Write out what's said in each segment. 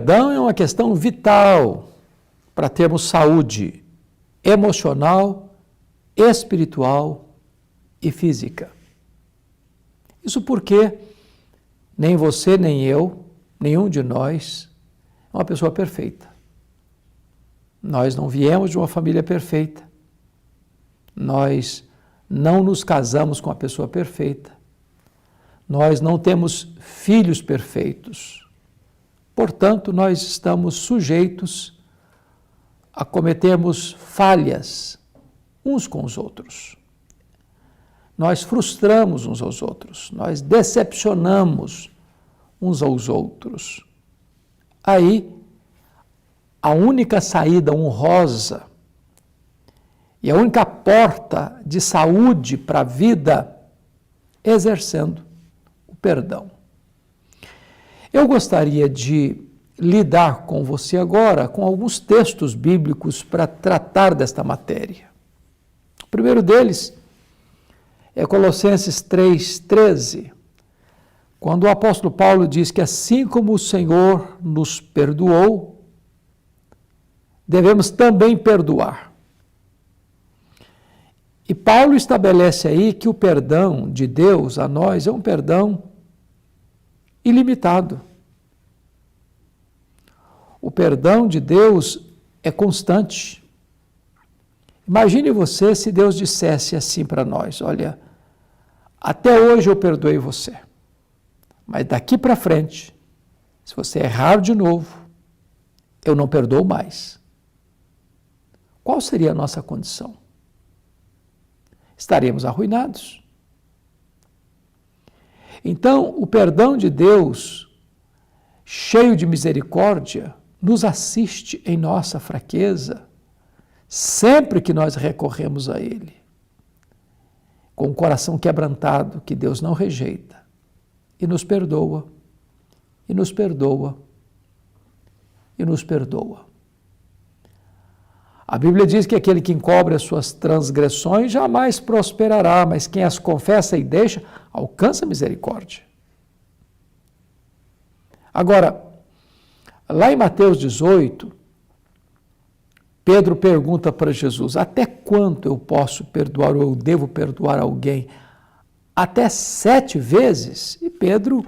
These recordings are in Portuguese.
Perdão é uma questão vital para termos saúde emocional, espiritual e física. Isso porque nem você, nem eu, nenhum de nós é uma pessoa perfeita. Nós não viemos de uma família perfeita. Nós não nos casamos com a pessoa perfeita. Nós não temos filhos perfeitos. Portanto, nós estamos sujeitos a cometermos falhas uns com os outros. Nós frustramos uns aos outros, nós decepcionamos uns aos outros. Aí, a única saída honrosa e a única porta de saúde para a vida é exercendo o perdão. Eu gostaria de lidar com você agora com alguns textos bíblicos para tratar desta matéria. O primeiro deles é Colossenses 3,13, quando o apóstolo Paulo diz que assim como o Senhor nos perdoou, devemos também perdoar. E Paulo estabelece aí que o perdão de Deus a nós é um perdão ilimitado. O perdão de Deus é constante. Imagine você se Deus dissesse assim para nós: olha, até hoje eu perdoei você, mas daqui para frente, se você errar de novo, eu não perdoo mais. Qual seria a nossa condição? Estaremos arruinados. Então, o perdão de Deus, cheio de misericórdia, nos assiste em nossa fraqueza, sempre que nós recorremos a Ele, com o coração quebrantado, que Deus não rejeita, e nos perdoa, e nos perdoa, e nos perdoa. A Bíblia diz que aquele que encobre as suas transgressões jamais prosperará, mas quem as confessa e deixa, alcança misericórdia. Agora, lá em Mateus 18, Pedro pergunta para Jesus: até quanto eu posso perdoar ou eu devo perdoar alguém? Até 7 vezes? E Pedro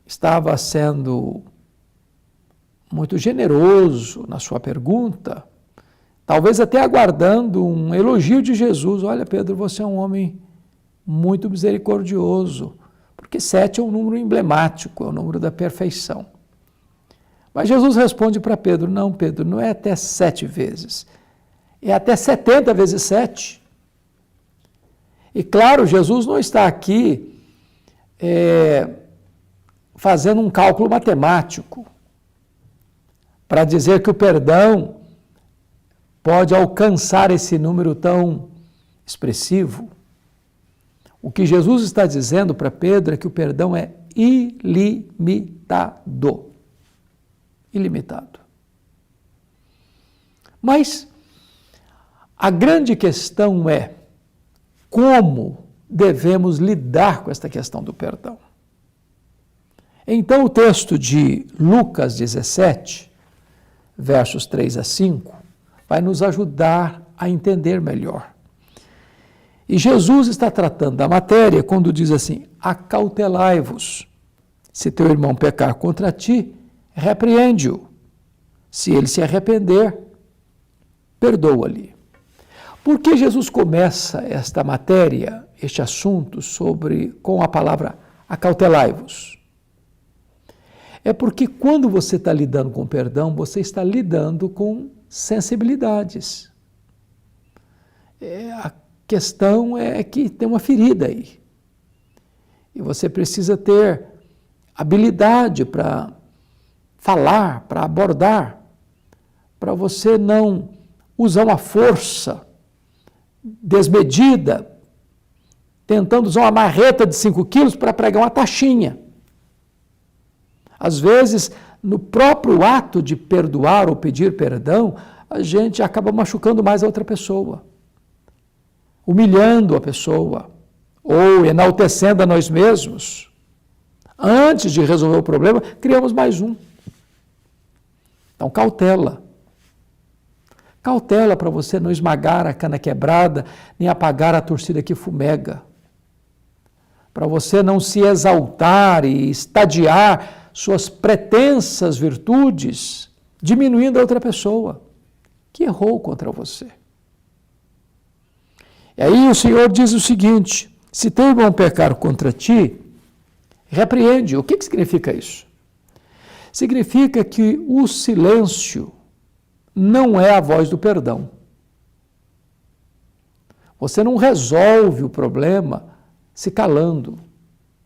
estava sendo muito generoso na sua pergunta, talvez até aguardando um elogio de Jesus. Olha, Pedro, você é um homem muito misericordioso, porque 7 é um número emblemático, é o número da perfeição. Mas Jesus responde para Pedro: não, Pedro, não é até 7 vezes, é até 70 vezes 7. E claro, Jesus não está aqui fazendo um cálculo matemático para dizer que o perdão pode alcançar esse número tão expressivo. O que Jesus está dizendo para Pedro é que o perdão é ilimitado. Ilimitado. Mas a grande questão é como devemos lidar com esta questão do perdão. Então, o texto de Lucas 17, versos 3 a 5, vai nos ajudar a entender melhor. E Jesus está tratando da matéria quando diz assim: acautelai-vos. Se teu irmão pecar contra ti, repreende-o. Se ele se arrepender, perdoa-lhe. Por que Jesus começa esta matéria, este assunto, com a palavra acautelai-vos? É porque quando você está lidando com perdão, você está lidando com sensibilidades. A questão é que tem uma ferida aí. E você precisa ter habilidade para falar, para abordar, para você não usar uma força desmedida, tentando usar uma marreta de 5 quilos para pregar uma taxinha. Às vezes, no próprio ato de perdoar ou pedir perdão, a gente acaba machucando mais a outra pessoa, humilhando a pessoa, ou enaltecendo a nós mesmos. Antes de resolver o problema, criamos mais um. Então, cautela. Cautela para você não esmagar a cana quebrada, nem apagar a torcida que fumega. Para você não se exaltar e estadiar suas pretensas virtudes, diminuindo a outra pessoa que errou contra você. E aí o Senhor diz o seguinte: se teu irmão pecar contra ti, repreende. O que significa isso? Significa que o silêncio não é a voz do perdão. Você não resolve o problema se calando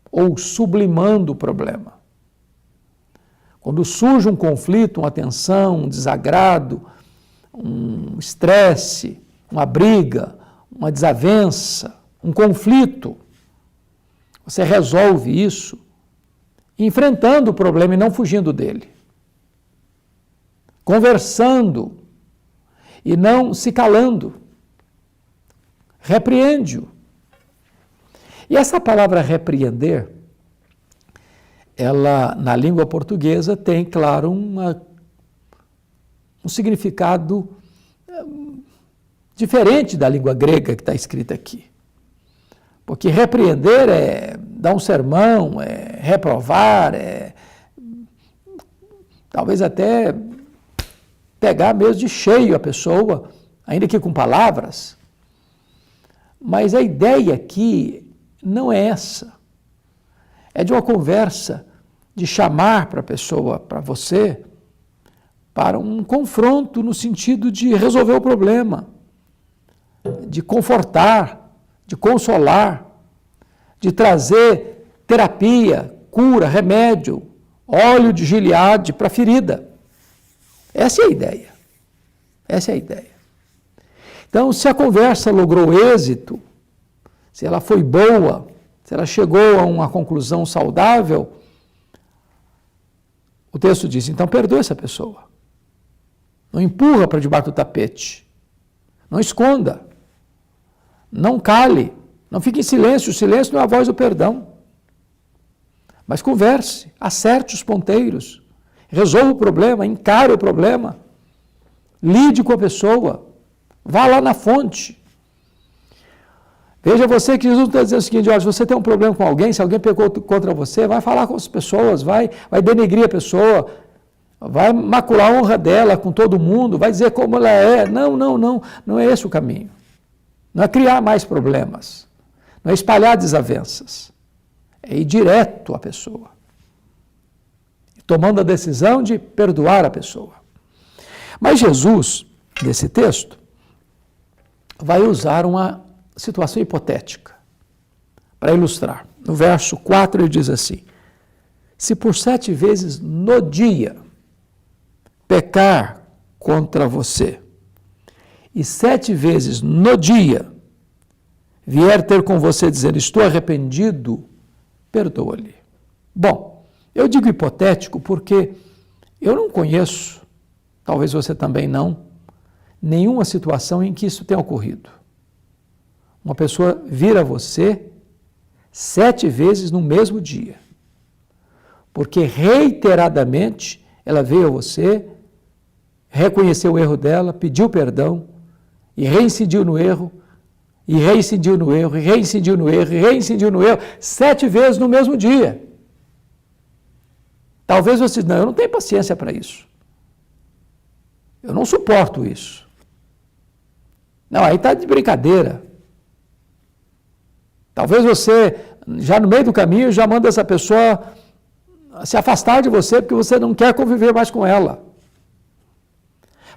ou sublimando o problema. Quando surge um conflito, uma tensão, um desagrado, um estresse, uma briga, uma desavença, um conflito, você resolve isso enfrentando o problema e não fugindo dele. Conversando e não se calando. Repreende-o. E essa palavra repreender, ela, na língua portuguesa, tem, claro, um significado diferente da língua grega que está escrita aqui. Porque repreender é dar um sermão, é reprovar, é talvez até pegar mesmo de cheio a pessoa, ainda que com palavras. Mas a ideia aqui não é essa. É de uma conversa, de chamar para a pessoa, para você, para um confronto no sentido de resolver o problema, de confortar, de consolar, de trazer terapia, cura, remédio, óleo de Gileade para a ferida. Essa é a ideia. Essa é a ideia. Então, se a conversa logrou êxito, se ela foi boa, se ela chegou a uma conclusão saudável, o texto diz, então perdoa essa pessoa. Não empurra para debaixo do tapete. Não esconda. Não cale. Não fique em silêncio. O silêncio não é a voz do perdão. Mas converse, acerte os ponteiros, resolva o problema, encare o problema, lide com a pessoa, vá lá na fonte. Veja você que Jesus está dizendo o seguinte: olha, se você tem um problema com alguém, se alguém pecou contra você, vai falar com as pessoas, vai denegrir a pessoa, vai macular a honra dela com todo mundo, vai dizer como ela é. Não é esse o caminho. Não é criar mais problemas, não é espalhar desavenças, é ir direto à pessoa, tomando a decisão de perdoar a pessoa. Mas Jesus, nesse texto, vai usar uma situação hipotética para ilustrar. No verso 4 ele diz assim: se por 7 vezes no dia pecar contra você, e 7 vezes no dia vier ter com você dizendo estou arrependido, perdoa-lhe. Bom, eu digo hipotético porque eu não conheço, talvez você também não, nenhuma situação em que isso tenha ocorrido. Uma pessoa vir a você 7 vezes no mesmo dia, porque reiteradamente ela veio a você, reconheceu o erro dela, pediu perdão e reincidiu no erro, e reincidiu no erro, e reincidiu no erro, e reincidiu no erro, 7 vezes no mesmo dia. Talvez você diga, não, eu não tenho paciência para isso. Eu não suporto isso. Não, aí está de brincadeira. Talvez você, já no meio do caminho, já manda essa pessoa se afastar de você porque você não quer conviver mais com ela.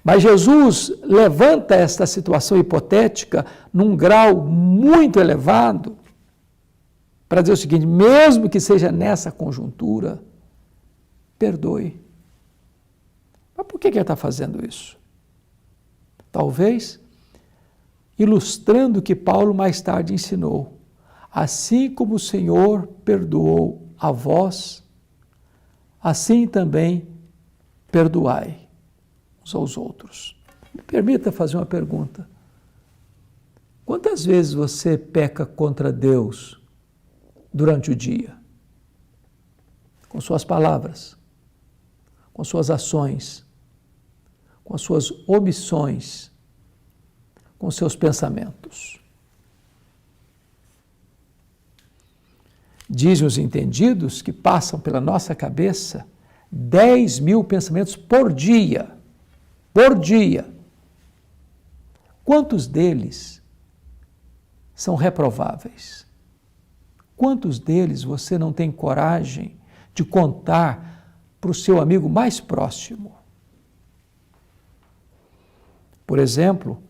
Mas Jesus levanta esta situação hipotética num grau muito elevado para dizer o seguinte: mesmo que seja nessa conjuntura, perdoe. Mas por que ele está fazendo isso? Talvez ilustrando o que Paulo mais tarde ensinou. Assim como o Senhor perdoou a vós, assim também perdoai uns aos outros. Me permita fazer uma pergunta. Quantas vezes você peca contra Deus durante o dia? Com suas palavras, com suas ações, com as suas omissões, com seus pensamentos. Dizem os entendidos que passam pela nossa cabeça 10.000 pensamentos por dia. Por dia. Quantos deles são reprováveis? Quantos deles você não tem coragem de contar para o seu amigo mais próximo? Por exemplo,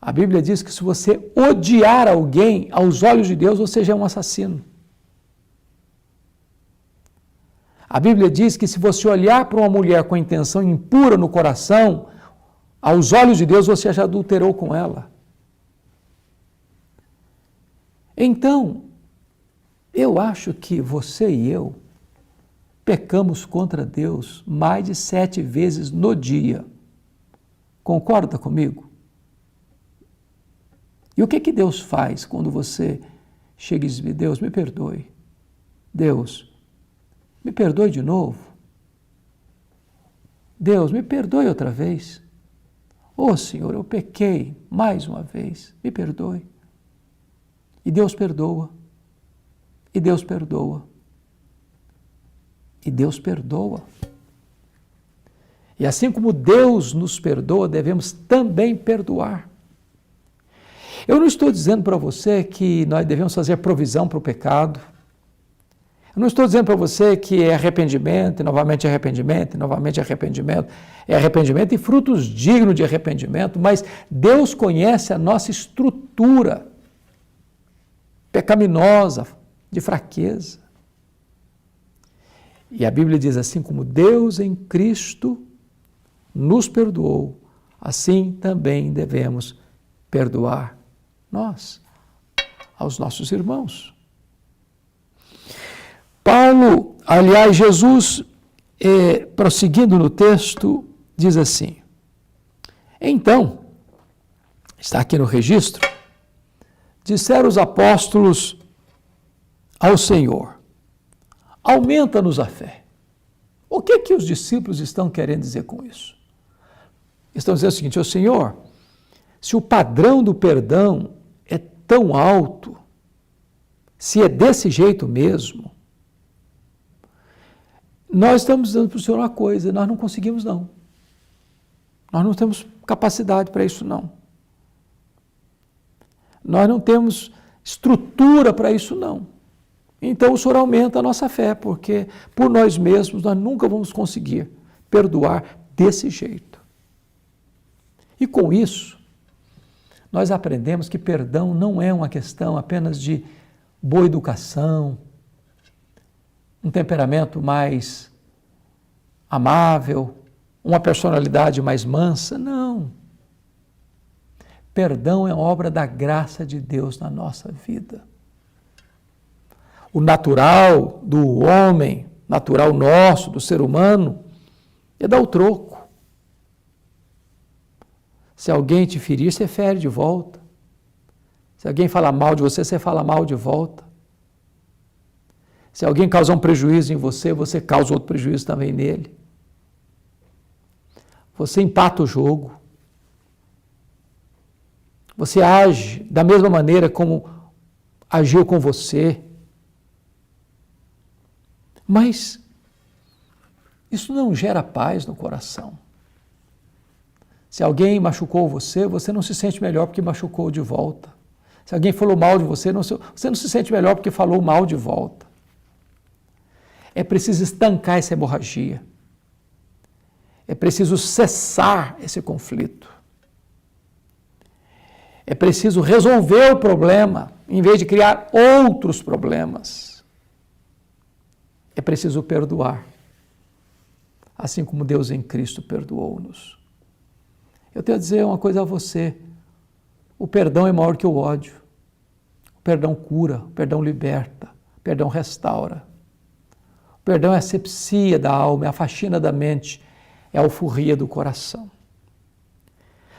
a Bíblia diz que se você odiar alguém, aos olhos de Deus, você já é um assassino. A Bíblia diz que se você olhar para uma mulher com a intenção impura no coração, aos olhos de Deus você já adulterou com ela. Então, eu acho que você e eu pecamos contra Deus mais de 7 vezes no dia. Concorda comigo? E o que Deus faz quando você chega e diz, Deus, me perdoe. Deus, me perdoe de novo. Deus, me perdoe outra vez. Oh, Senhor, eu pequei mais uma vez. Me perdoe. E Deus perdoa. E Deus perdoa. E Deus perdoa. E assim como Deus nos perdoa, devemos também perdoar. Eu não estou dizendo para você que nós devemos fazer provisão para o pecado. Eu não estou dizendo para você que é arrependimento, e novamente arrependimento, e novamente arrependimento. É arrependimento e frutos dignos de arrependimento, mas Deus conhece a nossa estrutura pecaminosa, de fraqueza. E a Bíblia diz assim, como Deus em Cristo nos perdoou, assim também devemos perdoar nós, aos nossos irmãos. Paulo, aliás, Jesus, prosseguindo no texto, diz assim, então, está aqui no registro, disseram os apóstolos ao Senhor, aumenta-nos a fé. O que os discípulos estão querendo dizer com isso? Estão dizendo o seguinte, Senhor, se o padrão do perdão é tão alto, se é desse jeito mesmo, nós estamos dizendo para o Senhor uma coisa, nós não conseguimos não. Nós não temos capacidade para isso não. Nós não temos estrutura para isso não. Então o Senhor aumenta a nossa fé, porque por nós mesmos nós nunca vamos conseguir perdoar desse jeito. E com isso, nós aprendemos que perdão não é uma questão apenas de boa educação, um temperamento mais amável, uma personalidade mais mansa. Não. Perdão é obra da graça de Deus na nossa vida. O natural do homem, natural nosso, do ser humano, é dar o troco. Se alguém te ferir, você fere de volta. Se alguém falar mal de você, você fala mal de volta. Se alguém causar um prejuízo em você, você causa outro prejuízo também nele. Você empata o jogo. Você age da mesma maneira como agiu com você. Mas isso não gera paz no coração. Se alguém machucou você, você não se sente melhor porque machucou de volta. Se alguém falou mal de você, você não se sente melhor porque falou mal de volta. É preciso estancar essa hemorragia. É preciso cessar esse conflito. É preciso resolver o problema, em vez de criar outros problemas. É preciso perdoar, assim como Deus em Cristo perdoou-nos. Eu tenho a dizer uma coisa a você, o perdão é maior que o ódio. O perdão cura, o perdão liberta, o perdão restaura. O perdão é a asepsia da alma, é a faxina da mente, é a alforria do coração.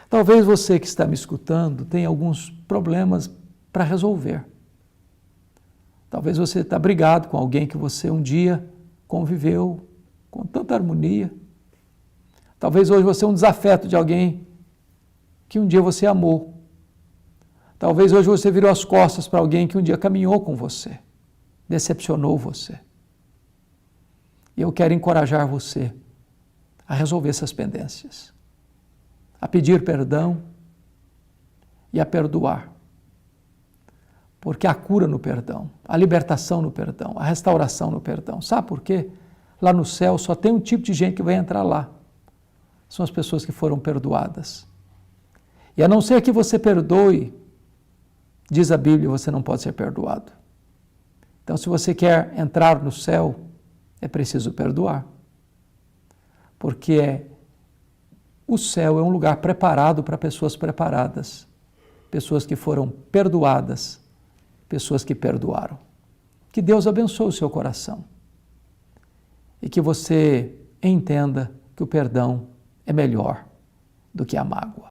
Talvez você que está me escutando tenha alguns problemas para resolver. Talvez você está brigado com alguém que você um dia conviveu com tanta harmonia. Talvez hoje você é um desafeto de alguém que um dia você amou. Talvez hoje você virou as costas para alguém que um dia caminhou com você, decepcionou você. E eu quero encorajar você a resolver essas pendências, a pedir perdão e a perdoar. Porque há cura no perdão, a libertação no perdão, a restauração no perdão. Sabe por quê? Lá no céu só tem um tipo de gente que vai entrar lá. São as pessoas que foram perdoadas. E a não ser que você perdoe, diz a Bíblia, você não pode ser perdoado. Então, se você quer entrar no céu, é preciso perdoar. Porque o céu é um lugar preparado para pessoas preparadas, pessoas que foram perdoadas, pessoas que perdoaram. Que Deus abençoe o seu coração e que você entenda que o perdão é melhor do que a mágoa.